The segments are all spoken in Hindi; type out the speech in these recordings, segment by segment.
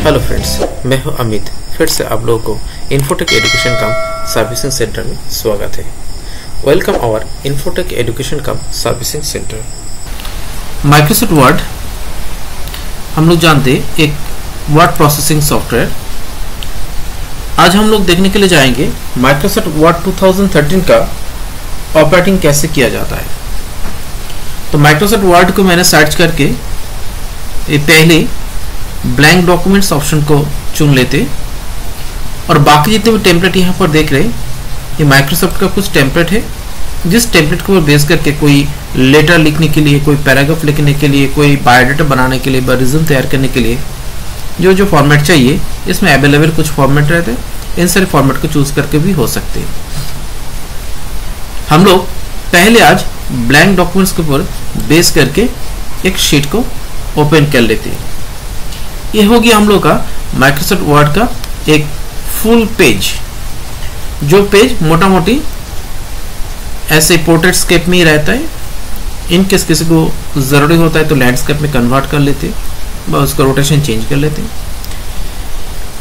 हेलो फ्रेंड्स, मैं हूं अमित। फिर से आप लोगों को Infotech education cum servicing centre में स्वागत है। Welcome our Infotech education cum servicing centre. Microsoft Word हम लोग जानते हैं एक वर्ड प्रोसेसिंग सॉफ्टवेयर। आज हम लोग देखने के लिए जाएंगे माइक्रोसॉफ्ट वर्ड 2013 का ऑपरेटिंग कैसे किया जाता है। तो माइक्रोसॉफ्ट वर्ड को मैंने सर्च करके पहले ब्लैंक डॉक्यूमेंट्स ऑप्शन को चुन लेते और बाकी जितने भी टेम्पलेट यहाँ पर देख रहे हैं ये माइक्रोसॉफ्ट का कुछ टेम्पलेट है, जिस टेम्पलेट को बेस करके कोई लेटर लिखने के लिए, कोई पैराग्राफ लिखने के लिए, कोई बायोडाटा बनाने के लिए, रिज्यूम तैयार करने के लिए जो फॉर्मेट चाहिए इसमें अवेलेबल कुछ फॉर्मेट रहते हैं। इन सारे फॉर्मेट को चूज करके भी हो सकते हैं। हम लोग पहले आज ब्लैंक डॉक्यूमेंट्स के ऊपर बेस करके एक शीट को ओपन कर लेते हैं। ये हो गया हम लोग का माइक्रोसॉफ्ट वर्ड का एक फुल पेज, जो पेज मोटा मोटी ऐसे पोर्ट्रेट स्केप में ही रहता है। इनकेस किसी को जरूरी होता है तो लैंडस्केप में कन्वर्ट कर लेते हैं, उसका रोटेशन चेंज कर लेते हैं।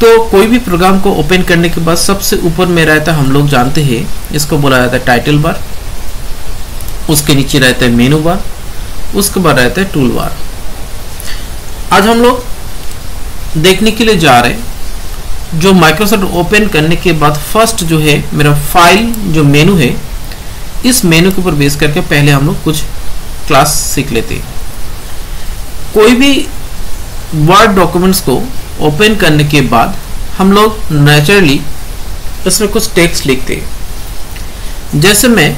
तो कोई भी प्रोग्राम को ओपन करने के बाद सबसे ऊपर में रहता है, हम लोग जानते हैं इसको बोला जाता है टाइटल बार, उसके नीचे रहता है मेनू बार, उसके बाद रहता है टूल बार। आज हम लोग देखने के लिए जा रहे हैं जो माइक्रोसॉफ्ट ओपन करने के बाद फर्स्ट जो है मेरा फाइल जो मेनू है, इस मेनू के ऊपर बेस करके पहले हम लोग कुछ क्लास सीख लेते हैं। कोई भी वर्ड डॉक्यूमेंट्स को ओपन करने के बाद हम लोग नेचुरली इसमें कुछ टेक्स्ट लिखते हैं। जैसे मैं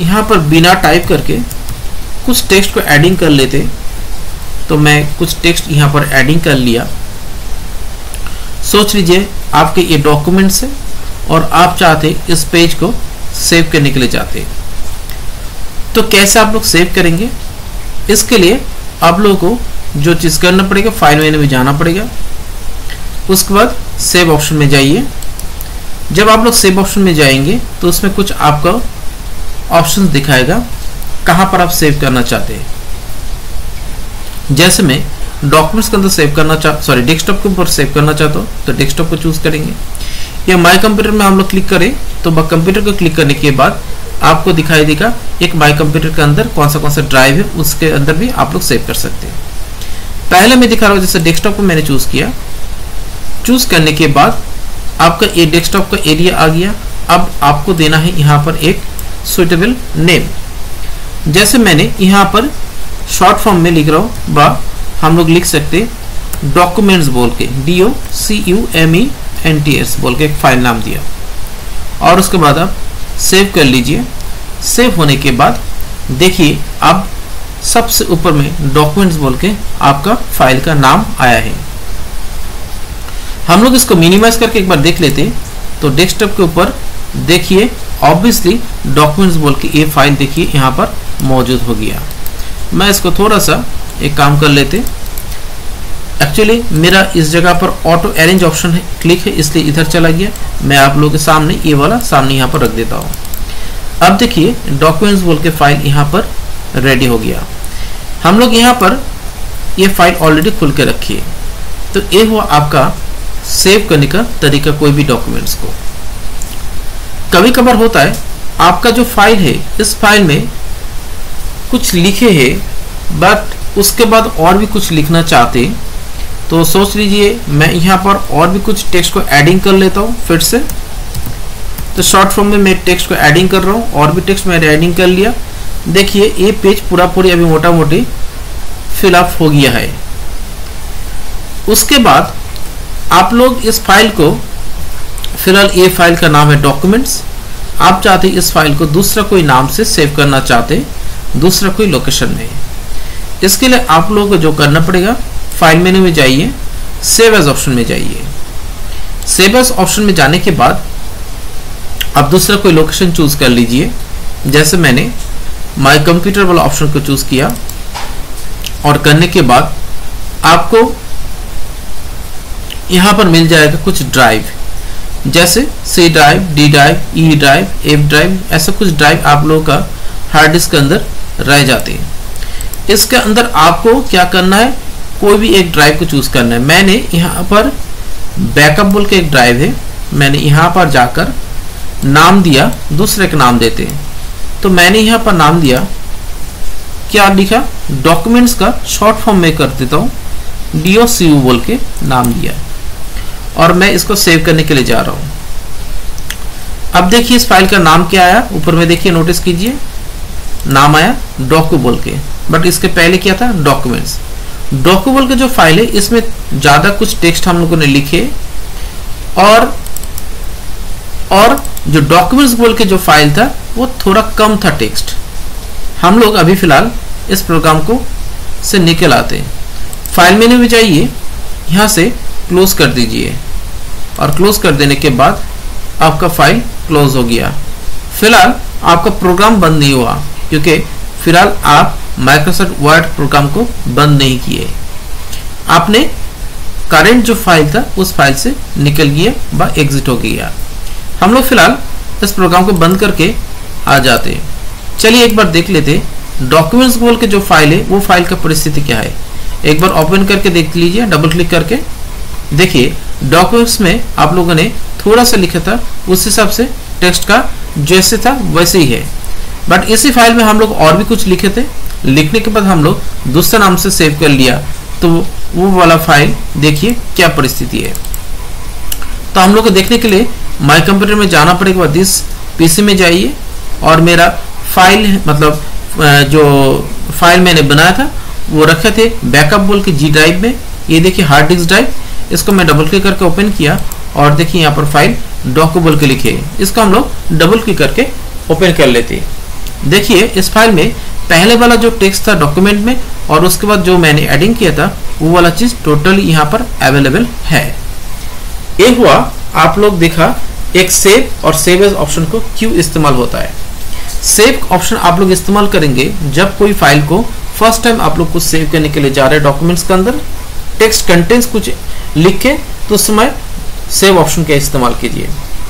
यहाँ पर बिना टाइप करके कुछ टेक्स्ट को एडिंग कर लेते, तो मैं कुछ टेक्स्ट यहाँ पर एडिंग कर लिया। सोच लीजिए आपके ये डॉक्यूमेंट्स है और आप चाहते इस पेज को सेव करने के लिए चाहते हैं, तो कैसे आप लोग सेव करेंगे? इसके लिए आप लोगों को जो चीज़ करना पड़ेगा, फाइल मेनू में जाना पड़ेगा, उसके बाद सेव ऑप्शन में जाइए। जब आप लोग सेव ऑप्शन में जाएंगे तो उसमें कुछ आपका ऑप्शंस दिखाएगा कहाँ पर आप सेव करना चाहते हैं। जैसे मैं डॉक्यूमेंट्स के अंदर सेव करना डेस्कटॉप के ऊपर सेव करना चाहता हूँ तो डेस्कटॉप को चूज करेंगे, या माई कंप्यूटर में हम लोग क्लिक करें तो कंप्यूटर को क्लिक करने के बाद आपको दिखाई देगा एक माई कंप्यूटर के अंदर कौन सा ड्राइव है, उसके अंदर भी आप लोग सेव कर सकते हैं। पहले मैं दिखा रहा हूँ, जैसे डेस्कटॉप को मैंने चूज किया। चूज करने के बाद आपका ये डेस्कटॉप का एरिया आ गया। अब आपको देना है यहाँ पर एक सुइटेबल नेम। जैसे मैंने यहाँ पर शॉर्ट फॉर्म में लिख रहा हूँ, बा हम लोग लिख सकते डॉक्यूमेंट्स बोल के, DOCUMENTS बोल के एक फाइल नाम दिया और उसके बाद आप सेव कर लीजिए। सेव होने के बाद देखिए अब सबसे ऊपर में डॉक्यूमेंट्स बोल के आपका फाइल का नाम आया है। हम लोग इसको मिनिमाइज करके एक बार देख लेते तो डेस्कटॉप के ऊपर देखिए ऑब्वियसली डॉक्यूमेंट्स बोल के ये फाइल देखिए यहाँ पर मौजूद हो गया। मैं इसको थोड़ा सा एक काम कर लेते। एक्चुअली मेरा इस जगह पर ऑटो अरेंज ऑप्शन है, क्लिक है, इसलिए इधर चला गया। मैं आप लोगों के सामने ये वाला सामने यहाँ पर रख देता हूँ। अब देखिए डॉक्यूमेंट्स बोल के फाइल यहाँ पर रेडी हो गया। हम लोग यहाँ पर ये फाइल ऑलरेडी खुल के रखी है। तो ये हुआ आपका सेव करने का तरीका कोई भी डॉक्यूमेंट्स को। कभी कभार होता है आपका जो फाइल है, इस फाइल में कुछ लिखे है बट उसके बाद और भी कुछ लिखना चाहते, तो सोच लीजिए मैं यहाँ पर और भी कुछ टेक्स्ट को एडिंग कर लेता हूँ फिर से। तो शॉर्ट फॉर्म में मैं टेक्स्ट को एडिंग कर रहा हूँ और भी टेक्स्ट मैंने एडिंग कर लिया। देखिए ये पेज पूरी अभी मोटा मोटी फिलअप हो गया है। उसके बाद आप लोग इस फाइल को, फिलहाल ये फाइल का नाम है डॉक्यूमेंट्स, आप चाहते इस फाइल को दूसरा कोई नाम से सेव करना चाहते, दूसरा कोई लोकेशन में। इसके लिए आप लोगों को जो करना पड़ेगा, फाइल मेनू में जाइए, सेव एज ऑप्शन में जाइए। सेव एज ऑप्शन में जाने के बाद आप दूसरा कोई लोकेशन चूज कर लीजिए। जैसे मैंने माई कंप्यूटर वाला ऑप्शन को चूज किया और करने के बाद आपको यहाँ पर मिल जाएगा कुछ ड्राइव, जैसे C drive, D drive, E drive, F drive, ऐसा कुछ ड्राइव आप लोगों का हार्ड डिस्क के अंदर रह जाते हैं। इसके अंदर आपको क्या करना है, कोई भी एक ड्राइव को चूज करना है। मैंने यहाँ पर बैकअप बोल के एक ड्राइव है, मैंने यहाँ पर जाकर नाम दिया, दूसरे का नाम देते हैं। तो मैंने यहाँ पर नाम दिया, क्या लिखा, डॉक्यूमेंट्स का शॉर्ट फॉर्म में कर देता हूँ, DOCU बोल के नाम दिया, और मैं इसको सेव करने के लिए जा रहा हूँ। अब देखिए इस फाइल का नाम क्या आया, ऊपर में देखिए, नोटिस कीजिए नाम आया डॉक्यू बोल के, बट इसके पहले क्या था, डॉक्यूमेंट्स। डॉक्यू बोल के जो फाइल है इसमें ज्यादा कुछ टेक्स्ट हम लोगों ने लिखे, और जो डॉक्यूमेंट्स बोल के जो फाइल था वो थोड़ा कम था टेक्स्ट। हम लोग अभी फिलहाल इस प्रोग्राम को से निकल आते हैं। फाइल मेन्यू में जाइए, यहाँ से क्लोज कर दीजिए, और क्लोज कर देने के बाद आपका फाइल क्लोज हो गया। फिलहाल आपका प्रोग्राम बंद नहीं हुआ, क्योंकि फिलहाल आप माइक्रोसॉफ्ट वर्ड प्रोग्राम को बंद नहीं किए, आपने करंट जो फाइल था उस फाइल से निकल गया व एग्जिट हो गया। हम लोग फिलहाल इस प्रोग्राम को बंद करके आ जाते हैं। चलिए एक बार देख लेते डॉक्यूमेंट्स बोल के जो फाइल है वो फाइल का परिस्थिति क्या है। एक बार ओपन करके देख लीजिए, डबल क्लिक करके देखिए डॉक्यूमेंट्स में आप लोगों ने थोड़ा सा लिखा था, उस हिसाब से टेक्स्ट का जैसे था वैसे ही है। बट इसी फाइल में हम लोग और भी कुछ लिखे थे, लिखने के बाद हम लोग दूसरे नाम से सेव कर लिया, तो वो वाला फाइल देखिए क्या परिस्थिति है। तो हम लोग को देखने के लिए माई कंप्यूटर में जाना पड़ेगा, दिस पीसी में जाइए, और मेरा फाइल मतलब जो फाइल मैंने बनाया था वो रखे थे बैकअप बोल के जी ड्राइव में। ये देखिए हार्ड डिस्क ड्राइव, इसको मैं डबल क्लिक करके ओपन किया, और देखिए यहाँ पर फाइल डॉक्यू बोल के लिखे है, इसको हम लोग डबल क्लिक करके ओपन कर लेते हैं। देखिए इस फाइल में पहले वाला जो टेक्स्ट था डॉक्यूमेंट में, और उसके बाद जो मैंने एडिंग किया था वो वाला चीज टोटली यहाँ पर अवेलेबल है। एक हुआ आप लोग देखा एक सेव और सेव एज ऑप्शन को क्यों इस्तेमाल होता है। सेव ऑप्शन आप लोग इस्तेमाल करेंगे जब कोई फाइल को फर्स्ट टाइम आप लोग कुछ सेव करने के लिए जा रहे हैं, डॉक्यूमेंट्स के अंदर टेक्स्ट कंटेंट्स कुछ लिख के, तो उस समय सेव ऑप्शन का इस्तेमाल कीजिए।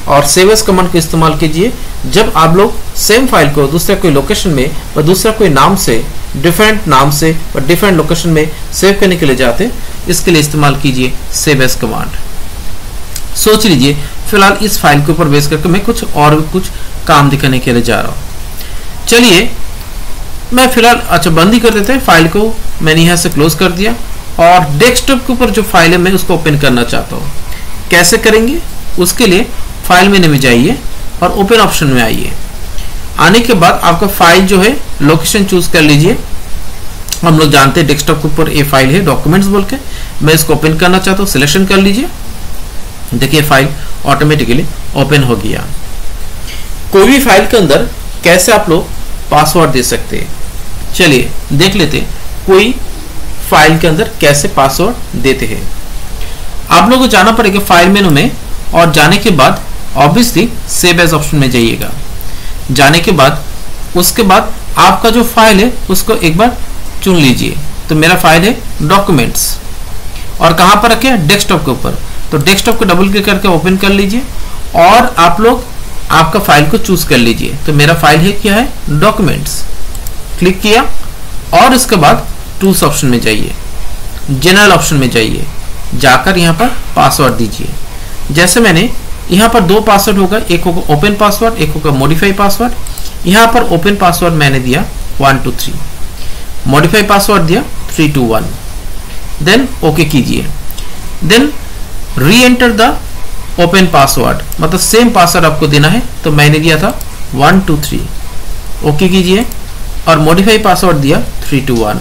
और सेव एज कमांड को इस्तेमाल कीजिए जब आप लोग सेम फाइल को दूसरे कोई लोकेशन में व दूसरा कोई नाम से, डिफरेंट नाम से व डिफरेंट लोकेशन में सेव करने के लिए जाते हैं, इसके लिए इस्तेमाल कीजिए सेव एज कमांड। सोच लीजिए फिलहाल इस फाइल के ऊपर बेस करके मैं कुछ और भी कुछ काम दिखाने के लिए जा रहा हूँ। चलिए मैं फिलहाल अच्छा बंद ही कर देते हैं, फाइल को मैंने यहाँ से क्लोज कर दिया, और डेस्कटॉप के ऊपर जो फाइल है मैं उसको ओपन करना चाहता हूँ। कैसे करेंगे, उसके लिए फाइल मेन्यू में जाइए और ओपन ऑप्शन में आइए। आने के बाद आपका फाइल जो है लोकेशन चूज कर लीजिए। हम लोग जानते हैं डेस्कटॉप के ऊपर ये फाइल है डॉक्यूमेंट्स बोल के, मैं इसको ओपन करना चाहता हूँ, सिलेक्शन कर लीजिए। देखिए फाइल ऑटोमेटिकली ओपन हो गया। कोई भी फाइल के अंदर कैसे आप लोग पासवर्ड दे सकते हैं, चलिए देख लेते हैं कोई फाइल के अंदर कैसे पासवर्ड देते हैं। आप लोगों को जाना पड़ेगा फाइल मेनू में, और जाने के बाद ऑब्वियसली सेव एज ऑप्शन में जाइएगा। जाने के बाद उसके बाद आपका जो फाइल है उसको एक बार चुन लीजिए। तो मेरा फाइल है डॉक्यूमेंट्स, और कहां पर रखे, डेस्कटॉप के ऊपर। तो डेस्कटॉप को डबल क्लिक करके ओपन कर लीजिए, और आप लोग आपका फाइल को चूज कर लीजिए। तो मेरा फाइल है क्या है, डॉक्यूमेंट्स। क्लिक किया, और इसके बाद टूल्स ऑप्शन में जाइए, जनरल ऑप्शन में जाइए, जाकर यहाँ पर पासवर्ड दीजिए। जैसे मैंने यहाँ पर दो पासवर्ड होगा, एक होगा ओपन पासवर्ड, एक होगा मॉडिफाई पासवर्ड। यहाँ पर ओपन पासवर्ड मैंने दिया 123, मॉडिफाई पासवर्ड दिया 321, देन ओके कीजिए। Then re enter the open password, मतलब सेम पासवर्ड आपको देना है। तो मैंने दिया था 123, ओके कीजिए, और मॉडिफाई पासवर्ड दिया 321,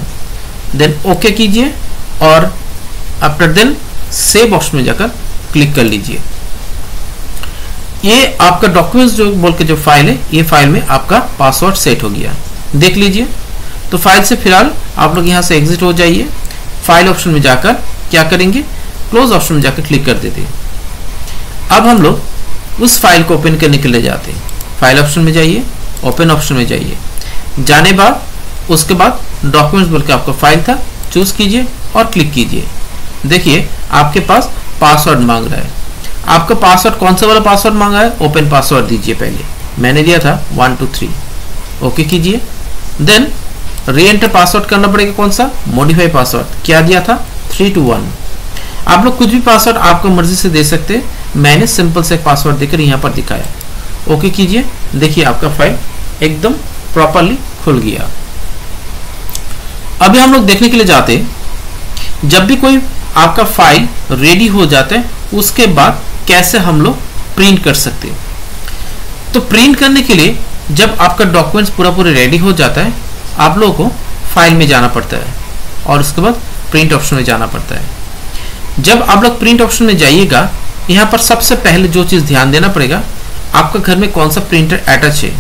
देन ओके कीजिए, और आफ्टर देन सेव ऑप्शन में जाकर क्लिक कर लीजिए। ये आपका डॉक्यूमेंट्स जो बोल के जो फाइल है, ये फाइल में आपका पासवर्ड सेट हो गया, देख लीजिए। तो फाइल से फिलहाल आप लोग यहाँ से एग्जिट हो जाइए। फाइल ऑप्शन में जाकर क्या करेंगे, क्लोज ऑप्शन में जाकर क्लिक कर देते हैं। अब हम लोग उस फाइल को ओपन करने के लिए जाते हैं। फाइल ऑप्शन में जाइए, ओपन ऑप्शन में जाइए, जाने बाद उसके बाद डॉक्यूमेंट्स बोल के आपका फाइल था, चूज कीजिए और क्लिक कीजिए। देखिए आपके पास पासवर्ड मांग रहा है। आपका पासवर्ड कौन सा वाला पासवर्ड मांगा है, ओपन पासवर्ड दीजिए। पहले मैंने दिया था 123, ओके कीजिए। देन री एंटर पासवर्ड करना पड़ेगा, कौन सा, मॉडिफाई पासवर्ड। क्या दिया था 321। आप लोग कुछ भी पासवर्ड आपको मर्जी से दे सकते हैं, मैंने सिंपल से पासवर्ड देकर यहाँ पर दिखाया। ओके कीजिए, देखिए आपका फाइल एकदम प्रॉपरली खुल गया। अभी हम लोग देखने के लिए जाते हैं जब भी कोई आपका फाइल रेडी हो जाता है उसके बाद कैसे हम लोग प्रिंट कर सकते हैं। तो प्रिंट करने के लिए जब आपका डॉक्यूमेंट्स पूरा रेडी हो जाता है आप लोगों को फाइल में जाना पड़ता है और उसके बाद प्रिंट ऑप्शन में जाना पड़ता है। जब आप लोग प्रिंट ऑप्शन में जाइएगा, यहाँ पर सबसे पहले जो चीज़ ध्यान देना पड़ेगा, आपका घर में कौन सा प्रिंटर अटैच है।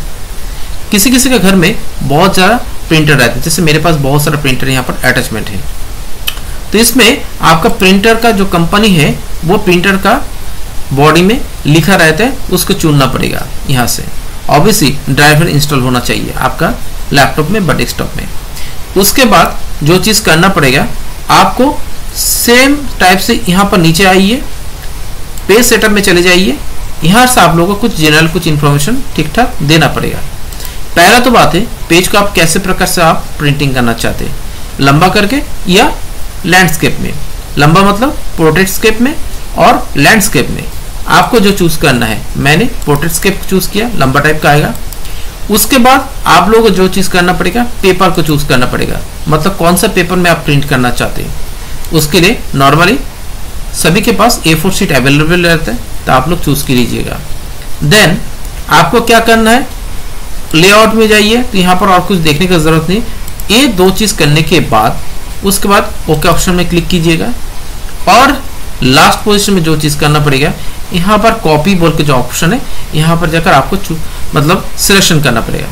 किसी किसी के घर में बहुत ज़्यादा प्रिंटर रहते हैं, जैसे मेरे पास बहुत सारा प्रिंटर यहाँ पर अटैचमेंट है। तो इसमें आपका प्रिंटर का जो कंपनी है वो प्रिंटर का बॉडी में लिखा रहता है, उसको चुनना पड़ेगा यहाँ से। ऑब्वियसली ड्राइवर इंस्टॉल होना चाहिए आपका लैपटॉप में व डेस्कटॉप में। उसके बाद जो चीज़ करना पड़ेगा, आपको सेम टाइप से यहाँ पर नीचे आइए, पेज सेटअप में चले जाइए। यहाँ से आप लोगों को कुछ जनरल कुछ इन्फॉर्मेशन ठीक ठाक देना पड़ेगा। पहला तो बात है, पेज को आप कैसे प्रकार से आप प्रिंटिंग करना चाहते हैं, लंबा करके या लैंडस्केप में। लंबा मतलब पोर्ट्रेटस्केप में, और लैंडस्केप में आपको जो चूज करना है। मैंने पोर्ट्रेटस्केप चूज किया, लंबा टाइप का आएगा। उसके बाद आप लोगों को जो चीज करना पड़ेगा, पेपर को चूज करना पड़ेगा, मतलब कौन सा पेपर में आप प्रिंट करना चाहते हैं। उसके लिए नॉर्मली सभी के पास A4 शीट अवेलेबल रहता है, तो आप लोग चूज कर लीजिएगा। देन आपको क्या करना है, लेआउट में जाइए। तो यहाँ पर और कुछ देखने की जरूरत नहीं, ये दो चीज करने के बाद उसके बाद ओके ऑप्शन में क्लिक कीजिएगा। और लास्ट पोजीशन में जो चीज करना पड़ेगा, यहाँ पर कॉपी बोल के जो ऑप्शन है, यहाँ पर जाकर आपको मतलब सिलेक्शन करना पड़ेगा।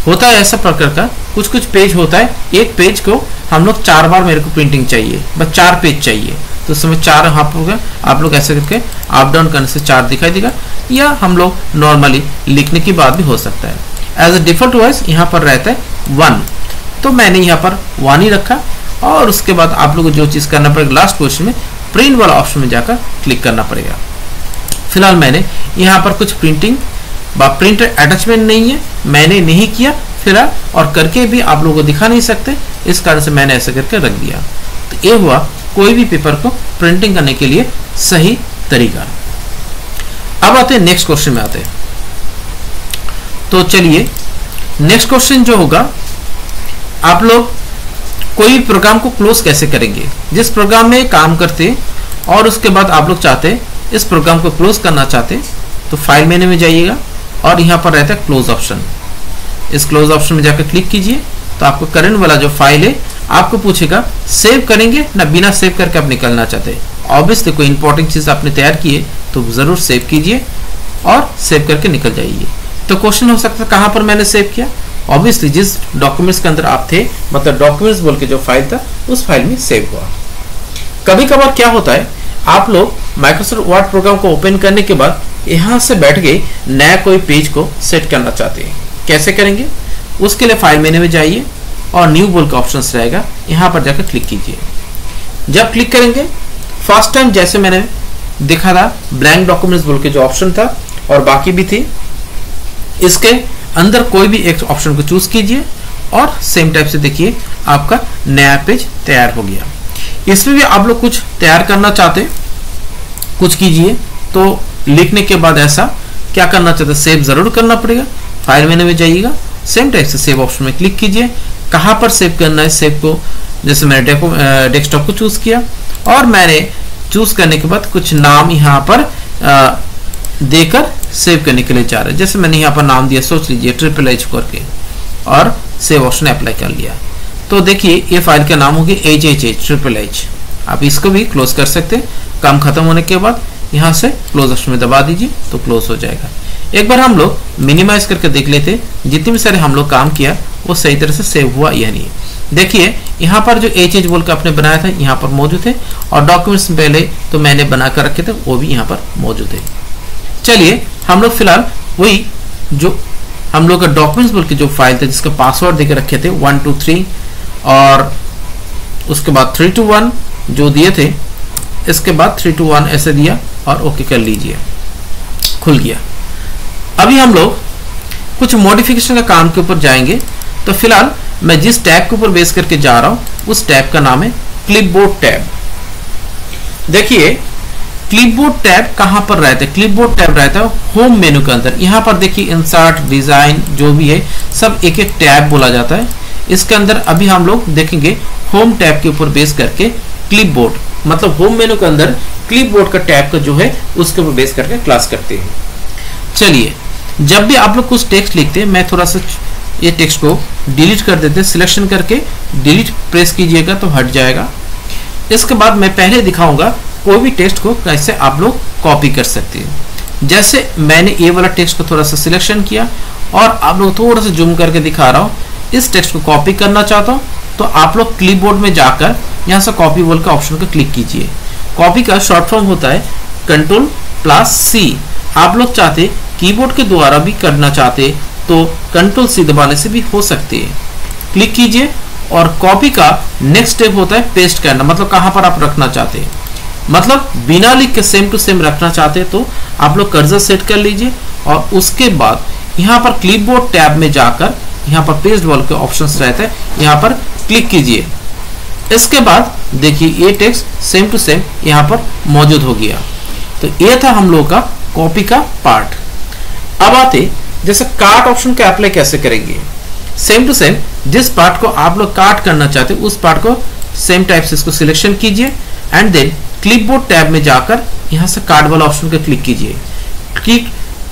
होता है ऐसा प्रकार का, कुछ कुछ पेज होता है, एक पेज को हम लोग 4 बार मेरे को प्रिंटिंग चाहिए, बस 4 पेज चाहिए, तो उस समय 4 यहाँ पर आप लोग ऐसे करके अप डाउन करने से 4 दिखाई देगा, या हम लोग नॉर्मली लिखने की बात भी हो सकता है। एज ए डिफॉल्ट वाइज यहाँ पर रहता है 1, तो मैंने यहाँ पर 1 ही रखा। और उसके बाद आप लोग को जो चीज़ करना पड़ेगा, लास्ट पोजीशन में प्रिंट वाला ऑप्शन में जाकर क्लिक करना पड़ेगा। फिलहाल मैंने यहाँ पर कुछ प्रिंटिंग प्रिंटर अटैचमेंट नहीं है, मैंने नहीं किया फिलहाल, और करके भी आप लोगों को दिखा नहीं सकते, इस कारण से मैंने ऐसे करके रख दिया। तो ये हुआ कोई भी पेपर को प्रिंटिंग करने के लिए सही तरीका। अब आते हैं नेक्स्ट क्वेश्चन में आते हैं। तो चलिए नेक्स्ट क्वेश्चन जो होगा, आप लोग कोई भी प्रोग्राम को क्लोज कैसे करेंगे। जिस प्रोग्राम में काम करते और उसके बाद आप लोग चाहते इस प्रोग्राम को क्लोज करना चाहते, तो फाइल मेन्यू में जाइएगा और यहाँ पर रहता है क्लोज ऑप्शन। इस क्लोज ऑप्शन में जाकर क्लिक कीजिए, तो आपको करंट वाला जो फाइल है आपको पूछेगा सेव करेंगे ना बिना सेव करके आप निकलना चाहते हैं। ऑब्वियसली कोई इंपॉर्टेंट चीज आपने तैयार की है तो जरूर सेव कीजिए और सेव करके निकल जाइए। तो क्वेश्चन हो सकता है कहाँ पर मैंने सेव किया, ऑब्वियसली जिस डॉक्यूमेंट्स के अंदर आप थे, मतलब डॉक्यूमेंट्स बोल के जो फाइल था उस फाइल में सेव हुआ। कभी कभार क्या होता है, आप लोग माइक्रोसॉफ्ट वर्ड प्रोग्राम को ओपन करने के बाद यहाँ से बैठ गए नया कोई पेज को सेट करना चाहते हैं, कैसे करेंगे। उसके लिए फाइल मेन्यू में जाइए और न्यू बोल का ऑप्शन रहेगा, यहाँ पर जाकर क्लिक कीजिए। जब क्लिक करेंगे, फर्स्ट टाइम जैसे मैंने देखा था ब्लैंक डॉक्यूमेंट्स बोल के जो ऑप्शन था और बाकी भी थी, इसके अंदर कोई भी एक ऑप्शन को चूज कीजिए और सेम टाइप से देखिए आपका नया पेज तैयार हो गया। इसमें भी आप लोग कुछ तैयार करना चाहते कुछ कीजिए, तो लिखने के बाद ऐसा क्या करना चाहते, सेव जरूर करना पड़ेगा। फाइल मेन्यू में जाइएगा, सेम टाइप से सेव ऑप्शन में क्लिक कीजिए। कहाँ पर सेव करना है, सेव को जैसे मैंने डेस्कटॉप को चूज किया और मैंने चूज करने के बाद कुछ नाम यहाँ पर देकर सेव करने के लिए चाह रहे, जैसे मैंने यहाँ पर नाम दिया, सोच लीजिए HHH करके, और सेव ऑप्शन अप्लाई कर लिया। तो देखिए ये फाइल का नाम होगी HHH। आप इसको भी क्लोज कर सकते हैं। काम खत्म होने के बाद यहाँ से क्लोज ऑप्शन में दबा दीजिए तो क्लोज हो जाएगा। एक बार हम लोग मिनिमाइज करके देख लेते जितने भी सारे हम लोग काम किया वो सही तरह से सेव हुआ या नहीं। देखिए यहाँ पर जो HH बोल के आपने बनाया था यहाँ पर मौजूद है, और डॉक्यूमेंट्स पहले तो मैंने बना कर रखे थे वो भी यहाँ पर मौजूद है। चलिए हम लोग फिलहाल वही जो हम लोग का डॉक्यूमेंट्स बोल के जो फाइल थे जिसका पासवर्ड देकर रखे थे 1 2 3 और उसके बाद 3 2 1 जो दिए थे, इसके बाद 3 2 1 ऐसे दिया और ओके कर लीजिए, खुल गया। अभी हम लोग कुछ मॉडिफिकेशन का काम के ऊपर जाएंगे। तो फिलहाल मैं जिस टैब के ऊपर बेस करके जा रहा हूं उस टैब का नाम है क्लिपबोर्ड टैब। देखिए क्लिपबोर्ड टैब कहां पर रहता है? क्लिपबोर्ड टैब रहता है होम मेनू के अंदर। यहां पर देखिए इंसर्ट, डिजाइन जो भी है सब एक एक टैब बोला जाता है। इसके अंदर अभी हम लोग देखेंगे होम टैब के ऊपर बेस करके क्लिपबोर्ड, मतलब होम मेनू के अंदर क्लिपबोर्ड का टैब का जो है उसके ऊपर बेस करके क्लास करते हैं। चलिए, जब भी आप लोग कुछ टेक्स्ट लिखते हैं, मैं थोड़ा सा ये टेक्स्ट को डिलीट कर देते हैं। सिलेक्शन करके डिलीट प्रेस कीजिएगा तो हट जाएगा। इसके बाद मैं पहले दिखाऊंगा कोई भी टेक्स्ट को कैसे आप लोग कॉपी कर सकते हैं। जैसे मैंने ये वाला टेक्स्ट को थोड़ा सा सिलेक्शन किया और आप लोग थोड़ा सा जूम करके दिखा रहा हूँ। इस टेक्स्ट को कॉपी करना चाहता हूँ तो आप लोग क्लिपबोर्ड में जाकर यहाँ से कॉपी बोल का ऑप्शन को क्लिक कीजिए। कॉपी का शॉर्ट फॉर्म होता है Ctrl+C। आप लोग चाहते कीबोर्ड के द्वारा भी करना चाहते तो Ctrl+C दबाने से भी हो सकते हैं। क्लिक कीजिए और कॉपी का नेक्स्ट स्टेप होता है पेस्ट करना, मतलब कहां पर आप रखना चाहते हैं। मतलब बिना लिख के सेम टू सेम रखना चाहते हैं तो आप लोग कर्सर सेट कर लीजिए और उसके बाद यहाँ पर क्लिपबोर्ड टैब में जाकर यहाँ पर पेस्ट वाले के ऑप्शंस रहते हैं, यहाँ पर क्लिक कीजिए। इसके बाद देखिए ये टेक्स्ट सेम टू सेम यहाँ पर मौजूद हो गया। तो ये था हम लोग का कॉपी का पार्ट। अब आते जैसे काट ऑप्शन का अप्लाई कैसे करेंगे। सेम टू सेम जिस पार्ट को आप लोग काट करना चाहते हैं उस पार्ट को सेम टाइप से इसको सिलेक्शन कीजिए एंड देन क्लिपबोर्ड टैब में जाकर यहाँ से कार्ड वाला ऑप्शन को क्लिक कीजिए।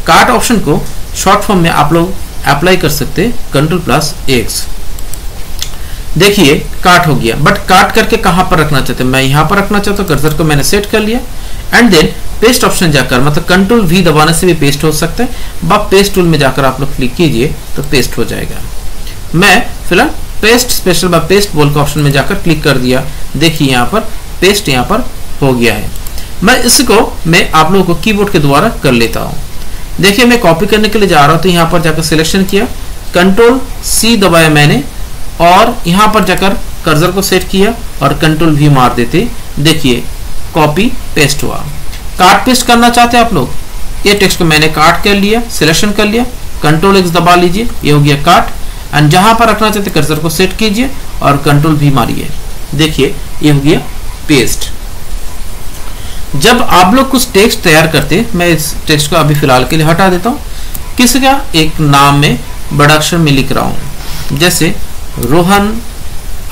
कार्ड ऑप्शन को शॉर्ट फॉर्म में आप लोग अप्लाई कर सकते हैं Ctrl+X। देखिए काट हो गया, बट काट करके कहां पर रखना चाहते हैं? मैं यहाँ पर रखना चाहता हूँ। कर्सर को मैंने सेट कर लिया एंड देन पेस्ट ऑप्शन जाकर, मतलब Ctrl+V दबाने से भी पेस्ट हो सकता है। बट पेस्ट टूल में जाकर आप लोग क्लिक कीजिए तो पेस्ट हो जाएगा। मैं फिलहाल पेस्ट स्पेशल बाय पेस्ट बोल के ऑप्शन में जाकर क्लिक कर दिया। देखिए यहाँ पर पेस्ट यहाँ पर हो गया है। मैं इसको मैं आप लोगों को कीबोर्ड के द्वारा कर लेता हूँ। देखिए मैं कॉपी करने के लिए जा रहा हूँ तो यहाँ पर जाकर सिलेक्शन किया, Ctrl+C दबाया मैंने और यहाँ पर जाकर कर्सर को सेट किया और Ctrl+V मार देते। देखिए कॉपी पेस्ट हुआ। काट पेस्ट करना चाहते हैं आप लोग, ये टेक्स्ट को मैंने काट कर लिया, सिलेक्शन कर लिया, Ctrl+X दबा लीजिए, ये हो गया काट। एंड जहां पर रखना चाहते कर्सर को सेट कीजिए और Ctrl+V मारिए। देखिए ये हो गया पेस्ट। जब आप लोग कुछ टेक्स्ट तैयार करते, मैं इस टेक्स्ट को अभी फिलहाल के लिए हटा देता हूँ। किसी का एक नाम में बड़ा अक्षर में लिख रहा हूँ, जैसे रोहन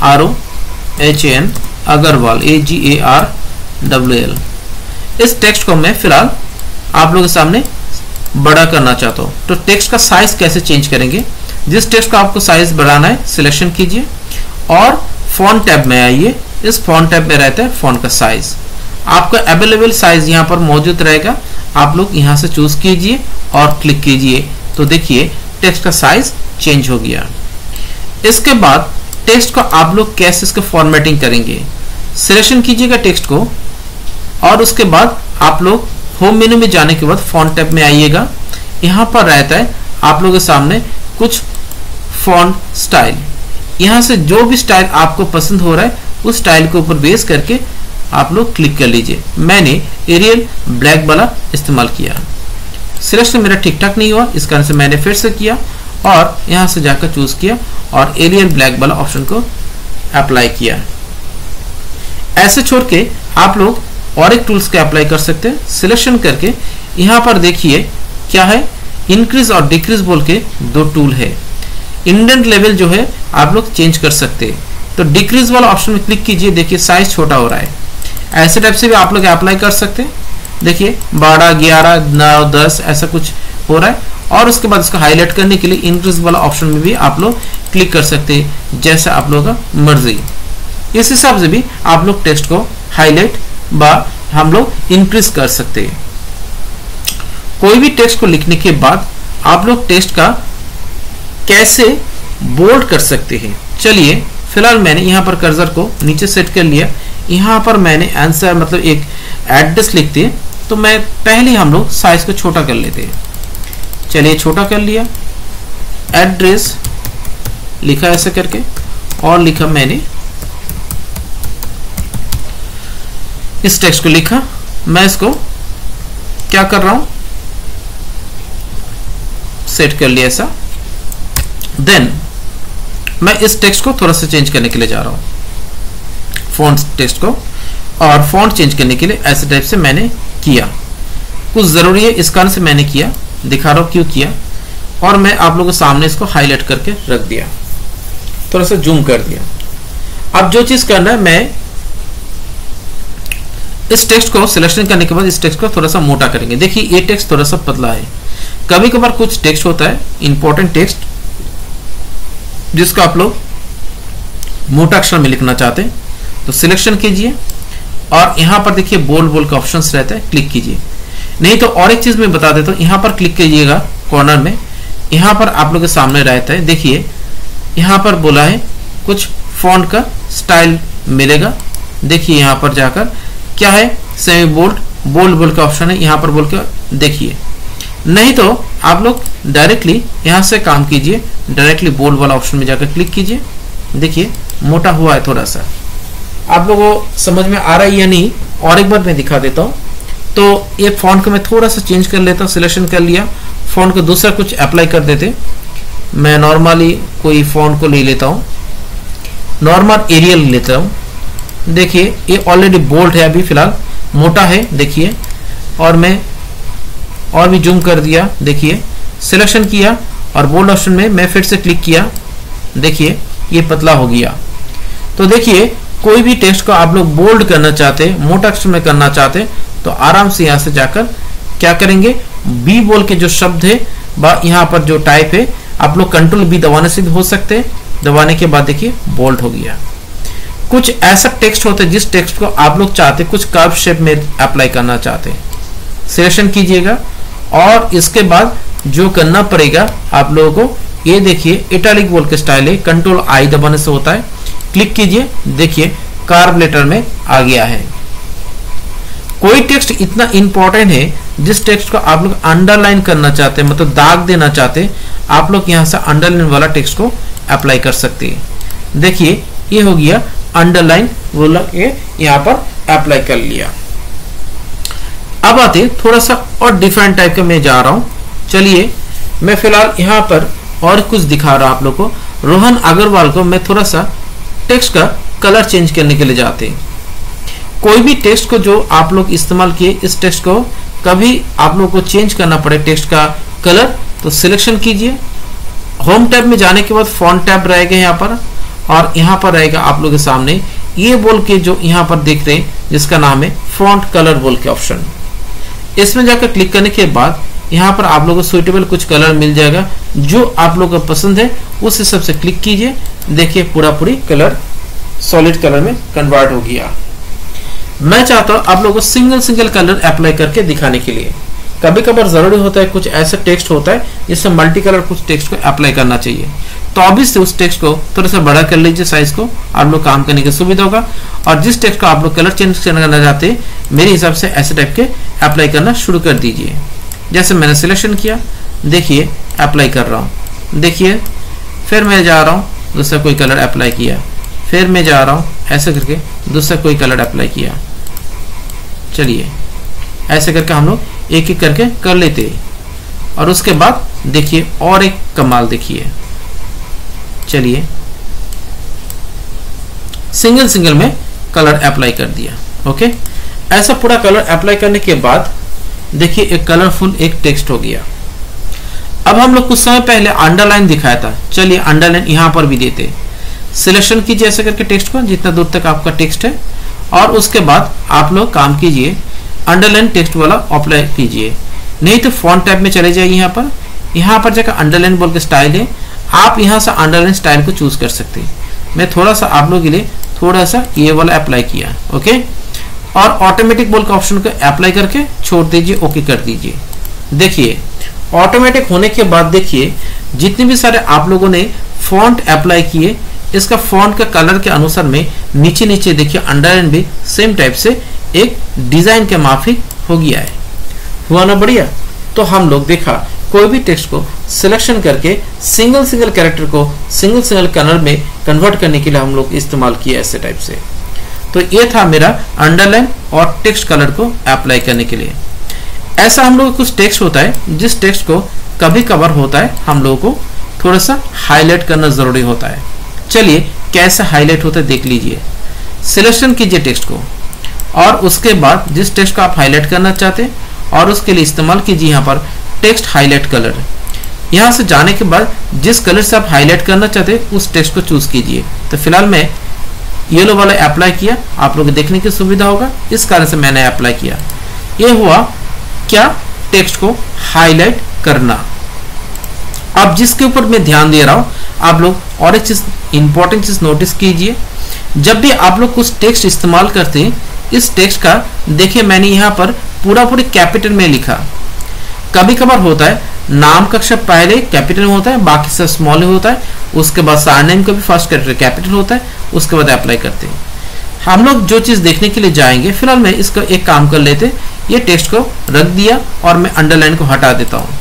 ROHN अग्रवाल AGARWL। इस टेक्स्ट को मैं फिलहाल आप लोगों के सामने बड़ा करना चाहता हूँ। तो टेक्स्ट का साइज कैसे चेंज करेंगे? जिस टेक्स्ट का आपको साइज बढ़ाना है सिलेक्शन कीजिए और फॉन्ट टैब में आइए। इस फॉन्ट टैब में रहता है फॉन्ट का साइज, आपका अवेलेबल साइज यहाँ पर मौजूद रहेगा। आप लोग यहाँ से चूज कीजिए और क्लिक कीजिए तो देखिए टेक्स्ट का साइज चेंज हो गया। इसके बाद टेक्स्ट को आप लोग कैसे इसका फॉर्मेटिंग करेंगे? सिलेक्शन कीजिएगा टेक्स्ट को और उसके बाद आप लोग होम मेनू में जाने के बाद फॉन्ट टैब में आइएगा। यहाँ पर रहता है आप लोगों के सामने कुछ फॉन्ट स्टाइल। यहाँ से जो भी स्टाइल आपको पसंद हो रहा है उस स्टाइल के ऊपर बेस करके आप लोग क्लिक कर लीजिए। मैंने एरियल ब्लैक वाला इस्तेमाल किया। सिलेक्शन मेरा ठीक ठाक नहीं हुआ, इस कारण से मैंने फिर से किया और यहाँ से जाकर चूज किया और एरियल ब्लैक वाला ऑप्शन को अप्लाई किया। ऐसे छोड़ के आप लोग और एक टूल्स का अप्लाई कर सकते हैं। सिलेक्शन करके यहाँ पर देखिए क्या है, इंक्रीज और डिक्रीज बोल के दो टूल है। इंडेंट लेवल जो है आप लोग चेंज कर सकते हैं। तो डिक्रीज वाला ऑप्शन में क्लिक कीजिए, देखिए साइज छोटा हो रहा है। ऐसे टाइप से भी आप लोग अप्लाई कर सकते हैं। देखिए 12, 11, 9, 10 ऐसा कुछ हो रहा है। और उसके बाद इसको हाईलाइट करने के लिए इंक्रीज वाला ऑप्शन में भी आप लोग क्लिक कर सकते हैं, जैसा आप लोगों का मर्जी। इस हिसाब से भी आप लोग टेक्स्ट को हाईलाइट व हम लोग इंक्रीज कर सकते हैं। कोई भी टेक्स्ट को लिखने के बाद आप लोग टेक्स्ट का कैसे बोल्ड कर सकते हैं। चलिए फिलहाल मैंने यहाँ पर कर्सर को नीचे सेट कर लिया। यहाँ पर मैंने आंसर मतलब एक एड्रेस लिखते हैं तो मैं पहले हम लोग साइज को छोटा कर लेते हैं। चलिए छोटा कर लिया, एड्रेस लिखा ऐसे करके और लिखा मैंने इस टेक्स्ट को लिखा। मैं इसको क्या कर रहा हूं, सेट कर लिया ऐसा। देन मैं इस टेक्स्ट को थोड़ा सा चेंज करने के लिए जा रहा हूं, फॉन्ट टेक्स्ट को। और फॉन्ट चेंज करने के लिए ऐसे टाइप से मैंने किया। कुछ जरूरी है इस कारण से मैंने किया, दिखा रहा हूं क्यों किया। और मैं आप लोगों के सामने इसको हाईलाइट करके रख दिया, थोड़ा सा जूम कर दिया। अब जो चीज करना है, मैं इस टेक्स्ट को सिलेक्शन करने के बाद इस टेक्स्ट को थोड़ा सा मोटा करेंगे। देखिए ये टेक्स्ट थोड़ा सा पतला है। कभी कभार कुछ टेक्स्ट होता है इंपॉर्टेंट टेक्स्ट जिसको आप लोग मोटा अक्षर में लिखना चाहते हैं, तो सिलेक्शन कीजिए और यहां पर देखिए बोल्ड बोल्ड का ऑप्शन रहता है, क्लिक कीजिए। नहीं तो और एक चीज मैं बता देता हूं, यहां पर क्लिक कीजिएगा कॉर्नर में, यहां पर आप लोग के सामने रहता है। देखिए यहां पर बोला है कुछ फॉन्ट का स्टाइल मिलेगा। देखिए यहां पर जाकर क्या है, सेमी बोल्ड, बोल्ड बोल्ड का ऑप्शन है, यहां पर बोल के देखिए। नहीं तो आप लोग डायरेक्टली यहां से काम कीजिए, डायरेक्टली बोल्ड वाला ऑप्शन में जाकर क्लिक कीजिए। देखिए मोटा हुआ है थोड़ा सा, आप लोगों को समझ में आ रहा है या नहीं, और एक बार मैं दिखा देता हूं। तो ये फॉन्ट को मैं थोड़ा सा चेंज कर लेता हूं, सिलेक्शन कर लिया, फॉन्ट को दूसरा कुछ अप्लाई कर देते। मैं नॉर्मली कोई फॉन्ट को ले लेता हूं, नॉर्मल एरियल लेता हूं। देखिए ये ऑलरेडी बोल्ड है, अभी फिलहाल मोटा है। देखिए और मैं और भी जूम कर दिया, देखिए सिलेक्शन किया और बोल्ड ऑप्शन में मैं फिर से क्लिक किया। देखिए ये पतला हो गया। तो देखिए कोई भी टेक्स्ट को आप लोग बोल्ड करना चाहते, मोटा अक्षर में करना चाहते, तो आराम से यहां से जाकर क्या करेंगे, बी बोल के जो शब्द है यहाँ पर जो टाइप है, आप लोग कंट्रोल बी दबाने से भी हो सकते हैं। दबाने के बाद देखिए बोल्ड हो गया। कुछ ऐसा टेक्स्ट होता है जिस टेक्स्ट को आप लोग चाहते कुछ कर्व शेप में अप्लाई करना चाहते हैं, सिलेक्शन कीजिएगा और इसके बाद जो करना पड़ेगा आप लोगों को, ये देखिए इटैलिक बोल के स्टाइल है, कंट्रोल आई दबाने से होता है। क्लिक कीजिए, देखिए कर्व लेटर में आ गया है। कोई टेक्स्ट इतना इंपॉर्टेंट है जिस टेक्स्ट को आप लोग अंडरलाइन करना चाहते हैं, मतलब दाग देना चाहते हैं, आप लोग यहां से अंडरलाइन वाला टेक्स्ट को अप्लाई कर सकते हैं। देखिए ये हो गया अंडरलाइन, बोला ये यहां पर अप्लाई कर लिया। अब आते थोड़ा सा और डिफरेंट टाइप का मैं जा रहा हूं। चलिए मैं फिलहाल यहां पर और कुछ दिखा रहा हूं आप लोग को। रोहन अग्रवाल को मैं थोड़ा सा टेक्स्ट का कलर चेंज करने के लिए जाते हैं। कोई भी टेक्स्ट को जो आप लोग इस्तेमाल किए, इस टेक्स्ट को कभी आप लोग को चेंज करना पड़े टेक्स्ट का कलर, तो सिलेक्शन कीजिए। होम टैब में जाने के बाद फॉन्ट टैब रहेगा यहाँ पर, और यहाँ पर रहेगा आप लोग के सामने ये बोल के जो यहाँ पर देख रहे हैं जिसका नाम है फॉन्ट कलर बोल के ऑप्शन। इसमें जाकर क्लिक करने के बाद यहाँ पर आप लोगों को सुइटेबल कुछ कलर मिल जाएगा, जो आप लोगों को पसंद है उस हिसाब से क्लिक कीजिए। देखिए पूरी कलर सॉलिड कलर में कन्वर्ट हो गया। मैं चाहता हूं आप लोगों को सिंगल कलर अप्लाई करके दिखाने के लिए। कभी कभार जरूरी होता है, कुछ ऐसा टेक्स्ट होता है जिससे मल्टी कलर कुछ टेक्स्ट को अप्लाई करना चाहिए, तो ऑब्वियसली उस टेक्स्ट को थोड़ा सा बड़ा कर लीजिए साइज को, आप लोग काम करने की सुविधा होगा। और जिस टेक्स्ट को आप लोग कलर चेंज करना चाहते हैं, मेरे हिसाब से ऐसे टाइप के अप्लाई करना शुरू कर दीजिए। जैसे मैंने सिलेक्शन किया, देखिए अप्लाई कर रहा हूँ। देखिए फिर मैं जा रहा हूँ, दूसरा कोई कलर अप्लाई किया, फिर मैं जा रहा हूँ ऐसे करके दूसरा कोई कलर अप्लाई किया। चलिए ऐसे करके हम लोग एक एक करके कर लेते हैं। और उसके बाद देखिए और एक कमाल देखिए, चलिए सिंगल में कलर अप्लाई कर दिया। ओके, ऐसा पूरा कलर अप्लाई करने के बाद देखिए एक कलरफुल एक टेक्स्ट हो गया। अब हम लोग कुछ समय पहले अंडरलाइन दिखाया था, चलिए अंडरलाइन यहां पर भी देते। सिलेक्शन कीजिए ऐसे करके टेक्स्ट को जितना दूर तक आपका टेक्स्ट है, और उसके बाद आप लोग काम कीजिए अंडरलाइन टेक्स्ट वाला अप्लाई कीजिए। नहीं तो फॉन्ट टैब में चले जाइए, यहाँ पर जाकर अंडरलाइन बोल के स्टाइल है, आप यहाँ से अंडरलाइन स्टाइल को चूज कर सकते हैं। मैं थोड़ा सा आप लोगों के लिए थोड़ा सा ये वाला अप्लाई किया। ओके, और ऑटोमेटिक बोल का ऑप्शन को अप्लाई करके छोड़ दीजिए, ओके कर दीजिए। देखिए ऑटोमेटिक होने के बाद देखिए जितने भी सारे आप लोगों ने फॉन्ट अप्लाई किए, इसका फॉन्ट का कलर के अनुसार में नीचे देखिए अंडरलाइन भी सेम टाइप से एक डिजाइन के माफिक हो गया है। हुआ ना बढ़िया। तो हम लोग देखा कोई भी टेक्स्ट को सिलेक्शन करके सिंगल कैरेक्टर को सिंगल कलर में कन्वर्ट करने के लिए हम लोग इस्तेमाल किया ऐसे टाइप से। तो ये था मेरा अंडरलाइन और टेक्स्ट कलर को अप्लाई करने के लिए। ऐसा हम लोग कुछ टेक्स्ट होता है जिस टेक्स्ट को कभी कभार होता है हम लोगों को थोड़ा सा हाईलाइट करना जरूरी होता है। चलिए कैसे हाईलाइट होता है देख लीजिए। सिलेक्शन कीजिए टेक्स्ट को और उसके बाद जिस टेक्स्ट को आप हाईलाइट करना चाहते हैं और उसके लिए इस्तेमाल कीजिए यहाँ पर टेक्स्ट हाईलाइट कलर। यहाँ से जाने के बाद जिस कलर से आप हाईलाइट करना चाहते हैं उस टेक्स्ट को चूज कीजिए। तो फिलहाल मैं येलो वाला अप्लाई किया, आप लोग देखने की सुविधा होगा, इस कारण से मैंने अप्लाई किया। ये हुआ क्या, टेक्स्ट को हाईलाइट करना। अब जिसके ऊपर मैं ध्यान दे रहा हूं, आप लोग और एक चीज इंपॉर्टेंट चीज नोटिस कीजिए, जब भी आप लोग कुछ टेक्स्ट इस्तेमाल करते हैं, इस टेक्स्ट का देखिए मैंने यहाँ पर पूरी कैपिटल में लिखा। कभी कभार होता है नाम का अक्षर पहले कैपिटल में होता है, बाकी सब स्मॉल होता है, उसके बाद सरनेम का भी फर्स्ट कैपिटल होता है, उसके बाद अप्लाई करते हैं। हम लोग जो चीज देखने के लिए जाएंगे, फिलहाल मैं इसका एक काम कर लेते, ये टेक्स्ट को रख दिया और मैं अंडरलाइन को हटा देता हूं।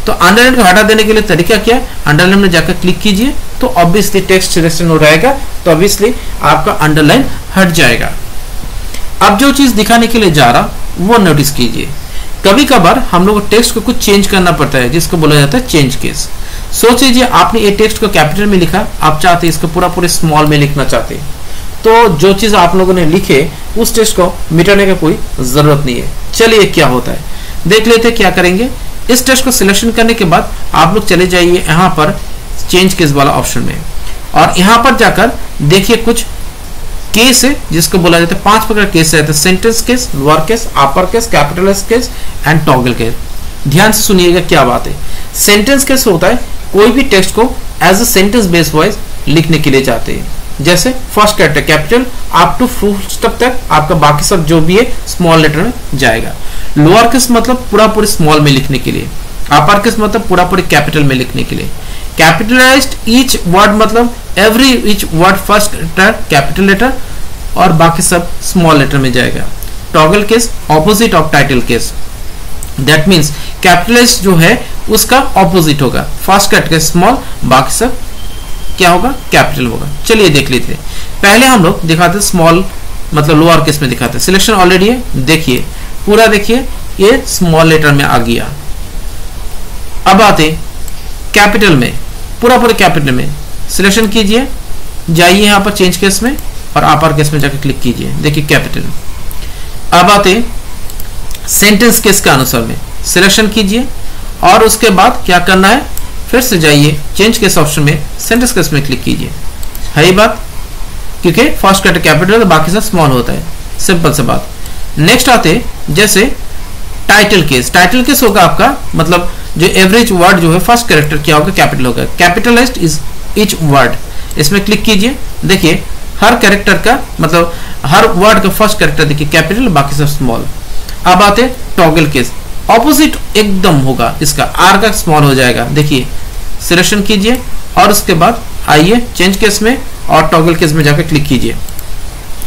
तो अंडरलाइन को हटा देने के लिए तरीका क्या है, अंडरलाइन में जाकर क्लिक कीजिए तो ऑब्वियसली टेक्स्ट सिलेक्शन हो रहेगा, तो ऑब्वियसली आपका अंडरलाइन हट जाएगा। अब जो चीज दिखाने के लिए जा रहा वो नोटिस कीजिए, कभी कभार हम लोग को टेक्स्ट को कुछ चेंज करना पड़ता है, जिसको बोला जाता है चेंज केस। सोच लीजिए आपने ये टेक्स्ट को कैपिटल में लिखा, आप चाहते हैं इसको पूरे स्मॉल में लिखना चाहते हैं, तो जो चीज आप लोगों ने लिखे उस टेक्स्ट को मिटाने का कोई जरूरत नहीं है। चलिए क्या होता है देख लेते, क्या करेंगे। इस टेक्स्ट को सिलेक्शन करने के बाद आप लोग चले जाइए यहाँ पर चेंज केस वाला ऑप्शन में, और यहाँ पर जाकर देखिए कुछ केस है जिसको बोला जाता है 5 प्रकार केस रहते हैं, sentence case, lower case, upper case, capitalised case and toggle case. ध्यान से सुनिएगा क्या बात है। सेंटेंस केस होता है कोई भी टेक्स्ट को as a sentence base wise लिखने के लिए चाहते हैं, जैसे first character capital up to full stop तक आपका बाकी सब जो भी है स्मॉल लेटर में जाएगा। लोअर केस मतलब पूरा स्मॉल में लिखने के लिए, अपर केस मतलब पूरा कैपिटल में लिखने के लिए, कैपिटलाइज्ड ईच वर्ड मतलब every each word first letter capital letter और बाकी सब स्मॉल लेटर में जाएगा। Toggle case opposite of title case, that means capitalised जो है उसका ऑपोजिट होगा, फर्स्ट कैरेक्टर स्मॉल, बाकी सब क्या होगा, कैपिटल होगा। चलिए देख लेते हैं। पहले हम लोग दिखाते स्मॉल मतलब लोअर केस में दिखाते, सिलेक्शन ऑलरेडी है, देखिए पूरा देखिए ये स्मॉल लेटर में आ गया। अब आते कैपिटल में, पूरा कैपिटल में सिलेक्शन कीजिए, जाइए यहाँ पर चेंज केस में और अपर केस में जाकर क्लिक कीजिए, देखिए कैपिटल। अब आते सेंटेंस केस के अनुसार में सिलेक्शन कीजिए और उसके बाद क्या करना है, फिर से जाइए चेंज केस ऑप्शन में सेंटेंस केस में क्लिक कीजिए। है ये बात, क्योंकि फर्स्ट कैरेक्टर कैपिटल बाकी सब स्मॉल होता है, सिंपल सा बात। नेक्स्ट आते जैसे टाइटल केस, टाइटल केस होगा आपका मतलब जो एवरेज वर्ड जो है फर्स्ट कैरेक्टर क्या होगा, कैपिटल होगा, कैपिटलाइज्ड इज ईच वर्ड। इसमें क्लिक कीजिए, देखिए हर कैरेक्टर का मतलब हर वर्ड का फर्स्ट कैरेक्टर देखिए कैपिटल, बाकी सब स्मॉल। अब आते टॉगल केस, ऑपोजिट एकदम होगा इसका, आर का स्मॉल हो जाएगा, देखिए सिलेक्शन कीजिए और उसके बाद आइए चेंज केस में और टॉगल केस में जाकर क्लिक कीजिए।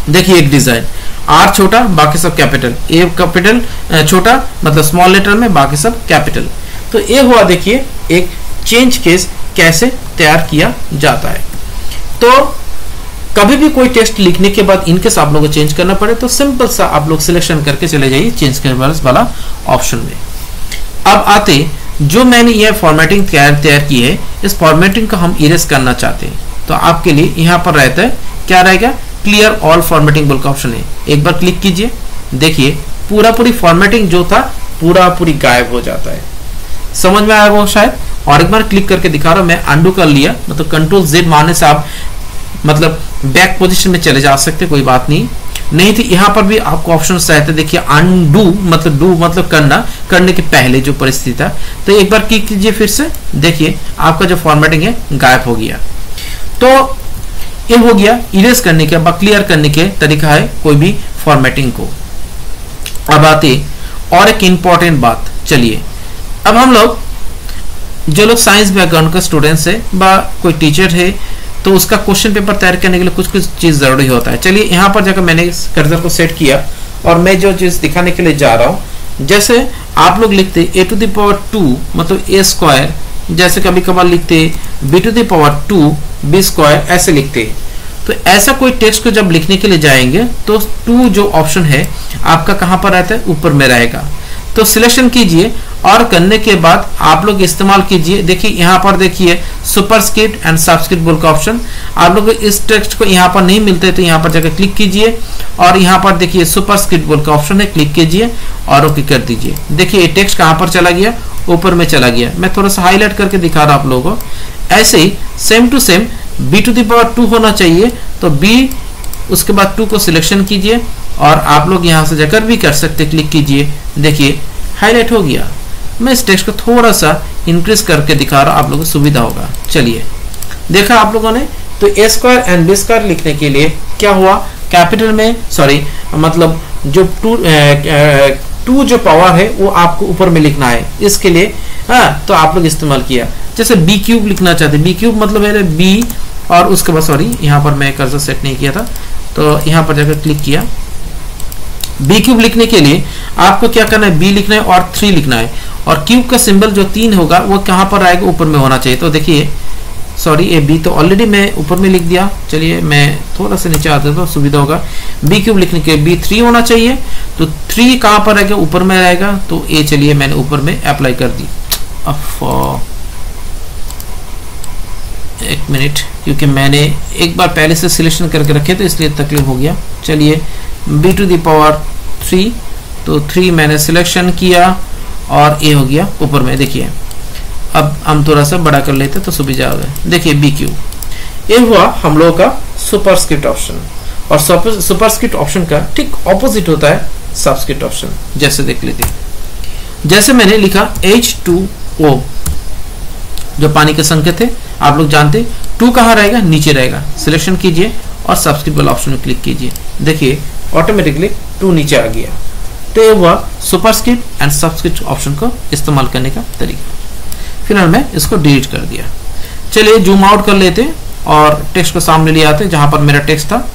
देखिए एक डिजाइन, आर छोटा बाकी सब कैपिटल, ए कैपिटल छोटा मतलब स्मॉल लेटर में, बाकी सब कैपिटल। तो ये हुआ देखिए एक चेंज केस कैसे तैयार किया जाता है। तो कभी भी कोई टेक्स्ट लिखने के बाद इनकेस आप लोगों को चेंज करना पड़े तो सिंपल सा आप लोग सिलेक्शन करके चले जाइए चेंज केस वाला ऑप्शन में। अब आते जो मैंने ये फॉर्मेटिंग तैयार की है, इस फॉर्मेटिंग को हम इरेज करना चाहते हैं, तो आपके लिए यहाँ पर रहता है क्या रहेगा, क्लियर ऑल फॉर्मेटिंग बोल का ऑप्शन है। एक बार क्लिक कीजिए, देखिए पूरी फॉर्मेटिंग जो था पूरी गायब हो जाता है। समझ में आया वो शायद। और एक बार क्लिक करके दिखा रहा हूं मैं, अंडू कर लिया मतलब कंट्रोल Z मारने से आप मतलब बैक पोजीशन में चले जा सकते, कोई बात नहीं थी। यहाँ पर भी आपको ऑप्शन रहते, देखिए अनडू मतलब डू मतलब करने के पहले जो परिस्थिति था। तो एक बार क्लिक कीजिए फिर से, देखिए आपका जो फॉर्मेटिंग है गायब हो गया। तो ये हो गया इरेज करने के बाद क्लियर करने के तरीका है कोई भी फॉर्मेटिंग को। अब आते और एक इंपॉर्टेंट बात, चलिए अब हम लोग जो लोग साइंस बैकग्राउंड का स्टूडेंट्स है बा कोई टीचर है तो उसका क्वेश्चन पेपर तैयार करने के लिए कुछ चीज जरूरी होता है। चलिए यहाँ पर जाकर मैंने कर्सर को सेट किया और मैं जो चीज दिखाने के लिए जा रहा हूँ, जैसे आप लोग लिखते a⁻2 मतलब a स्क्वायर, जैसे कभी कभार लिखते b⁻2 b स्क्वायर, ऐसे लिखते। तो ऐसा कोई टेक्स्ट को जब लिखने के लिए जाएंगे तो 2 जो ऑप्शन है आपका कहाँ पर रहता है, ऊपर में रहेगा। तो सिलेक्शन कीजिए और करने के बाद आप लोग इस्तेमाल कीजिए। देखिए यहाँ पर देखिए सुपरस्क्रिप्ट एंड सबस्क्रिप्ट बोल का ऑप्शन, आप लोग इस टेक्स्ट को यहाँ पर नहीं मिलते तो यहाँ पर जाकर क्लिक कीजिए और यहाँ पर देखिए सुपरस्क्रिप्ट बोल का ऑप्शन है, क्लिक कीजिए और ओके कर दीजिए। देखिए ये टेक्स्ट कहाँ पर चला गया, ऊपर में चला गया। मैं थोड़ा सा हाईलाइट करके दिखा रहा हूँ आप लोगों को। ऐसे ही same to same b to the power 2 होना चाहिए, तो b उसके बाद 2 को सिलेक्शन कीजिए और आप लोग यहाँ से जाकर भी कर सकते, क्लिक कीजिए। देखिए हाईलाइट हो गया। मैं इस टेक्स्ट को थोड़ा सा इंक्रीज करके दिखा रहा हूँ, आप लोगों को सुविधा होगा। चलिए देखा आप लोगों ने। तो ए स्क्वायर एंड बी स्क्वायर लिखने के लिए क्या हुआ, कैपिटल में सॉरी मतलब जो टू जो पावर है वो आपको ऊपर में लिखना है, इसके लिए हाँ तो आप लोग इस्तेमाल किया। जैसे बी क्यूब लिखना चाहते, बी क्यूब मतलब है बी और उसके बाद सॉरी यहाँ पर मैं कर्सर सेट नहीं किया था, तो यहाँ पर जाकर क्लिक किया। बी क्यूब लिखने के लिए आपको क्या करना है, बी लिखना है और 3 लिखना है, और क्यूब का सिंबल जो 3 होगा वो कहाँ पर आएगा, ऊपर में होना चाहिए। तो देखिए सॉरी ये बी तो ऑलरेडी मैं ऊपर में लिख दिया। चलिए मैं थोड़ा सा नीचे आता तो सुविधा होगा। बी क्यूब लिखने के बी 3 होना चाहिए, तो 3 कहाँ पर रहेगा, ऊपर में रहेगा। तो ये चलिए मैंने ऊपर में अप्लाई कर दी। अब एक मिनट, क्योंकि मैंने एक बार पहले से सिलेक्शन करके रखे तो इसलिए तकलीफ हो गया। चलिए b टू द पावर 3, तो 3 मैंने सिलेक्शन किया और ये हो गया ऊपर में। देखिए अब हम थोड़ा सा बड़ा कर लेते तो सुविधा होगा। देखिए बी क्यू, ये हुआ हम लोगों का सुपरस्क्रिप्ट ऑप्शन, और सुपरस्क्रिप्ट ऑप्शन का ठीक ऑपोजिट होता है सबस्क्रिप्ट ऑप्शन। जैसे देख लेते हैं, जैसे मैंने लिखा H2O जो पानी के संकेत है, आप लोग जानते 2 कहाँ रहेगा, नीचे रहेगा। सिलेक्शन कीजिए और सबस्क्रिप्ट वाला ऑप्शन में क्लिक कीजिए। देखिए ऑटोमेटिकली 2 नीचे आ गया। तो ये हुआ सुपरस्क्रिप्ट एंड सबस्क्रिप्ट ऑप्शन को इस्तेमाल करने का तरीका। फिलहाल मैं इसको डिलीट कर दिया। चलिए जूम आउट कर लेते और टेक्स्ट को सामने ले आते जहां पर मेरा टेक्स्ट था।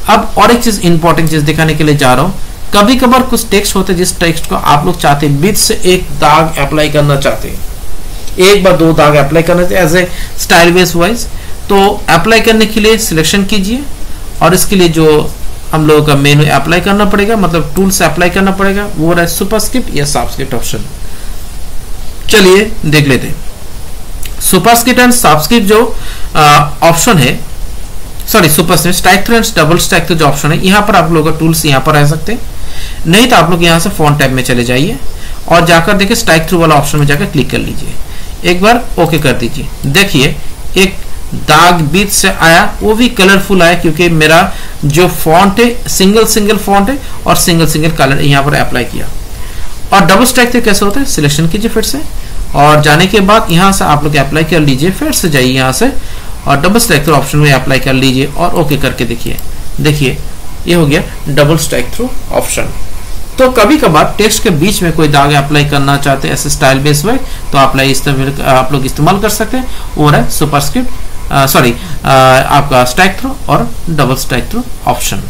अब और एक चीज इंपॉर्टेंट चीज दिखाने के लिए जा रहा हूं। कभी कभार कुछ टेक्स्ट होते जिस टेक्स्ट को आप लोग चाहते बीच से एक दाग अप्लाई करना चाहते हैं, एक बार 2 दाग अप्लाई करना चाहिए as a style base wise. तो अप्लाई करने के लिए सिलेक्शन कीजिए और इसके लिए जो हम लोगों का मेनू अप्लाई करना पड़ेगा, मतलब टूल से अप्लाई करना पड़ेगा, वो रहा सुपरस्क्रिप्ट या सबस्क्रिप्ट ऑप्शन। चलिए देख लेते हैं। सुपरस्क्रिप्ट एंड सबस्क्रिप्ट जो ऑप्शन है, sorry superscript strike through and double strike through जो ऑप्शन है, यहाँ पर आप लोगों का टूल्स यहाँ पर आ सकते हैं। नहीं तो आप लोग यहाँ से फॉन्ट टैब में चले जाइए और जाकर देखिए स्ट्राइक थ्रू वाला ऑप्शन में जाकर क्लिक कर लीजिए। एक बार ओके कर दीजिए। देखिए एक दाग बीच से आया, वो भी कलरफुल आया क्योंकि मेरा जो फॉन्ट है सिंगल फॉन्ट है और सिंगल कलर यहाँ पर अप्लाई किया। और डबल स्ट्राइक थ्रू कैसे होता है, सिलेक्शन कीजिए फिर से और जाने के बाद यहाँ से आप लोग अप्लाई कर लीजिए। फिर से जाइए यहाँ से और डबल स्ट्राइक थ्रू ऑप्शन में अप्लाई कर लीजिए और ओके करके देखिए। देखिए ये हो गया डबल स्ट्राइक थ्रू ऑप्शन। तो कभी कभार टेक्स्ट के बीच में कोई दाग अप्लाई करना चाहते हैं ऐसे स्टाइल बेस में, तो आप लोग इस्तेमाल कर सकते हैं। वो है सुपरस्क्रिप्ट सॉरी आपका स्ट्राइक थ्रू और डबल स्ट्राइक थ्रू ऑप्शन।